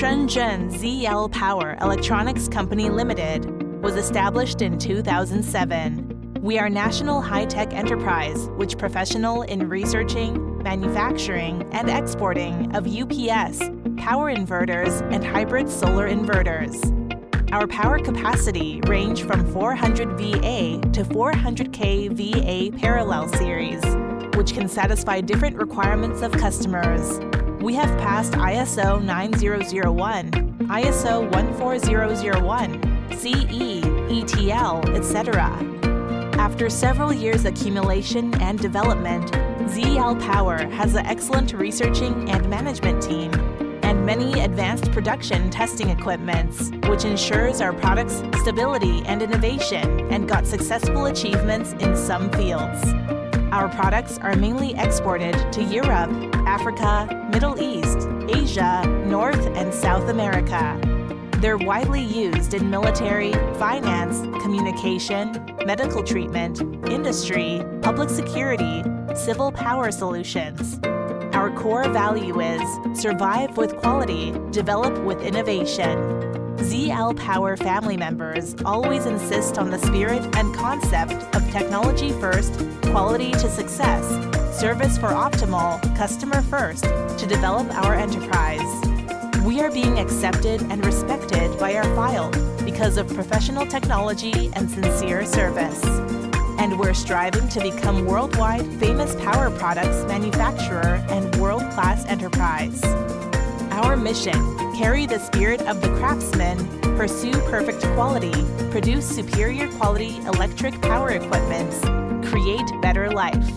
Shenzhen ZLpower Electronics Co Limited was established in 2007. We are a national high-tech enterprise which professional in researching, manufacturing, and exporting of UPS, power inverters, and hybrid solar inverters. Our power capacity range from 400 VA to 400K VA parallel series, which can satisfy different requirements of customers. We have passed ISO 9001, ISO 14001, CE, ETL, etc. After several years accumulation and development, ZLpower has an excellent researching and management team and many advanced production testing equipments, which ensures our products' stability and innovation and got successful achievements in some fields. Our products are mainly exported to Europe, Africa, Middle East, Asia, North and South America. They're widely used in military, finance, communication, medical treatment, industry, public security, civil power solutions. Our core value is survive with quality, develop with innovation. ZLpower family members always insist on the spirit and concept of technology first, quality to success, service for optimal, customer first to develop our enterprise. We are being accepted and respected by our field because of professional technology and sincere service. And we're striving to become worldwide famous power products manufacturer and world-class enterprise. Our mission: carry the spirit of the craftsman, pursue perfect quality, produce superior quality electric power equipments, create better life.